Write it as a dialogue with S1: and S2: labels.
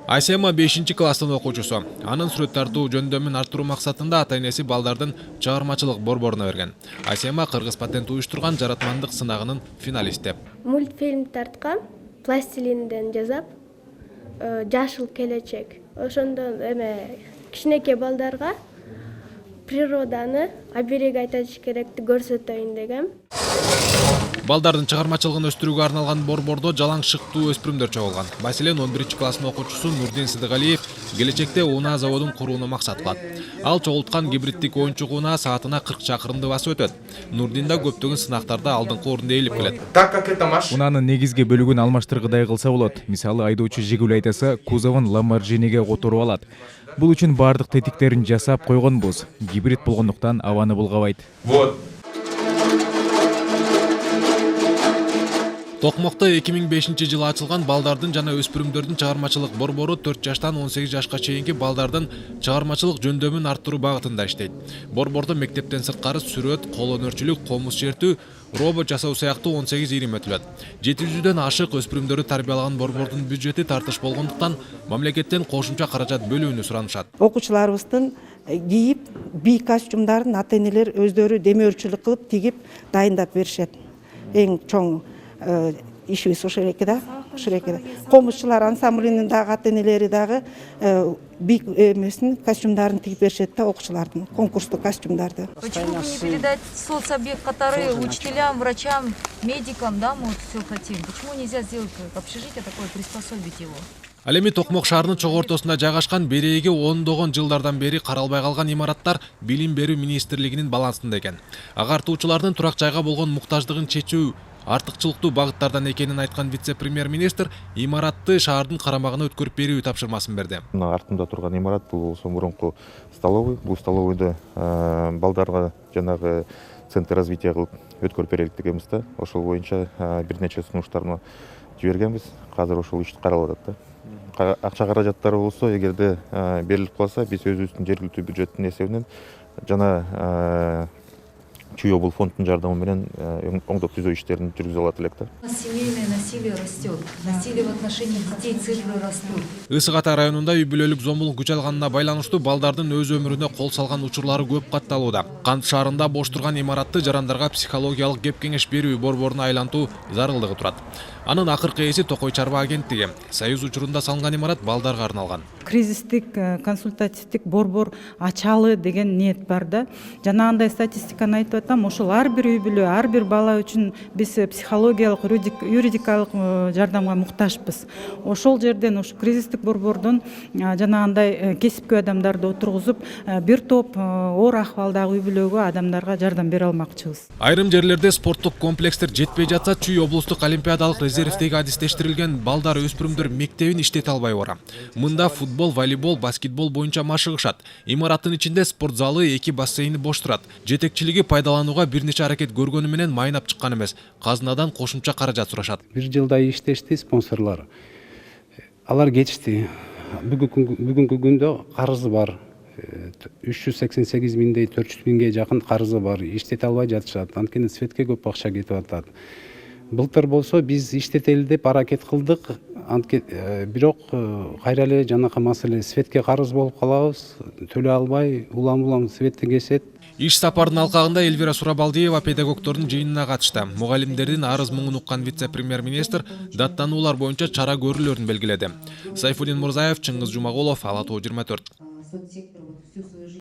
S1: Айсема 5-класстын окуучусу. Анын сүрөт тартуу жөндөмүн арттыруу максатында ата-энеси балдардын чыгармачылык борборуна берген. Айсема Кыргыз патент уюштурган жаратмандык сынагынын финалисти.
S2: Мультфильм тарткам, пластилинден жасап, жашыл келечек. Ошондон кичинекей балдарга природаны абереги айтыш керекти көрсөтөйүн дегем.
S1: Балдардын чыгармачылыгын өстүрүүгө арналган борбордо жалаң шыктуу өспүрүмдөр чогулган. Маселен 11-класстын окуучусу Нурдин Сыдыгалиев келечекте унаа заводун курууну максат кылат. Ал чогулткан гибриддик оюнчук унаа саатына 40 чакырымды басып өтөт. Нурдин да көптөгөн сынактарда алдыңкы орунда ээлип келет.
S3: Унаанын негизги бөлүгүн алмаштыргыдай кылса болот. Мисалы айдоочу Жигули айдаса, кузовун Lamborghiniге которуп алат. Бул үчүн бардык тетиктерин жасап койгонбуз. Гибрид болгондуктан абаны булгабайт.
S1: Токмокто 2005-жылы ачылган балдардын жана өспүрүмдөрдүн чыгармачылык борбору 4 жаштан 18 жашка чейинки балдардын чыгармачылык жөндөмүн арттыруу багытында иштейт. Борбордо мектептен сырткары сүрөт, кол өнөрчүлүк, комуз чертүү, робот жасоо сыяктуу 18 ирим өтүлөт. 700дөн ашык өспүрүмдөрдү тарбиялаган борбордун бюджети тартыш болгондуктан мамлекеттен кошумча каражат бөлүүнү суранышат.
S4: Окуучуларыбыздын кийип, бий костюмдарын ата-энелер өздөрү демөөрчүлүк кылып тигип дайындап беришет. Эң чоң ишибиз ошол эки да. Комузчулар ансамблинин дагы ата-энелери дагы бий костюмдарын тигип беришет да, окуучулардын конкурстук костюмдарды.
S5: Почему бы не передать соцобъект, который учителям, врачам, медикам, да, мы вот все хотим? Почему нельзя сделать общежитие такое, приспособить его?
S1: Ал эми Токмок шаарынын чок ортосунда жайгашкан береги ондогон жылдардан бери каралбай калган имараттар Билим берүү министрлигинин балансында экен. Агартуучулардын турак жайга болгон муктаждыгын чечүү артыкчылыктуу багыттардан экенин айткан вице-премьер-министр имаратты шаардын карамагына өткөрүп берүү тапшырмасын берди.
S6: Мына артымда турган имарат бул мурунку столовый. Бул столовойду балдарга жанагы центр развития кылып өткөрүп берелик дегенбиз да. Ошол боюнча бир нече сунуштарны жибергенбиз. Азыр ошол иш каралып атат да. Акча каражаттары болсо, эгерде берилип калса, биз өзүбүздүн жергиликтүү бюджеттин эсебинен жана Чүй обул фондунун жардамы менен оңдоп түзөө иштерин жүргүзө алат элек да.
S5: Семейное насилие растет, насилие в отношении детей цифры растут.
S1: Ысык Ата районунда үй бүлөлүк зомбулук күч алганына байланыштуу балдардын өз өмүрүнө кол салган учурлары көп катталууда. Кант шаарында бош турган имаратты жарандарга психологиялык кеп кеңеш берүү борборуна айлантуу зарылдыгы турат. Анын акыркы ээси Токой чарба агенттиги. Союз учурунда салынган имарат балдарга арналган.
S7: Кризистик консультативдик борбор ачалы деген ниет бар да. Жанагындай статистиканы айтып атам, ошол ар бир үй бүлө, ар бир бала үчүн биз психологиялык, юридикалык жардамга муктажбыз. Ошол жерден ошо кризистик борбордон жанагындай кесипкөй адамдарды отургузуп, бир топ оор акыбалдагы үй бүлөгө адамдарга жардам бере алмакчыбыз.
S1: Айрым жерлерде спорттук комплекстер жетпей жатса, Чүй облустук олимпиадалык резервдеги адистештирилген балдар өспүрүмдөр мектебин иштете албай бара. Мында футбол, волейбол, баскетбол боюнча машыгышат. Имараттын ичинде спорт залы, 2 бассейни бош турат. Жетекчилиги пайдаланууга бир нече аракет көргөнү менен майнап чыккан эмес. Казынадан кошумча каражат сурашат.
S8: Бир жылдай иштешти спонсорлор. Алар кетишти. Бүгүнкү күндө карызы бар. 388 миңдей 400 миңге жакын карызы бар. Иштете албай жатышат. Анткени светке көп акча кетип атат. Былтыр болсо биз иштетели деп аракет кылдык. Бирок кайра эле жанакы маселе светке карыз болуп калабыз. Төлөй албай улам светти кесет.
S1: Иш сапардын алкагында Эльвира Сурабалдиева педагогдордун жыйынына катышты. Мугалимдердин арыз муңун уккан вице-премьер-министр даттануулар боюнча чара көрүүлөрүн белгиледи. Сайфуллин Мурзаев, Чыңгыз Жумагулов, Ала Тоо 24.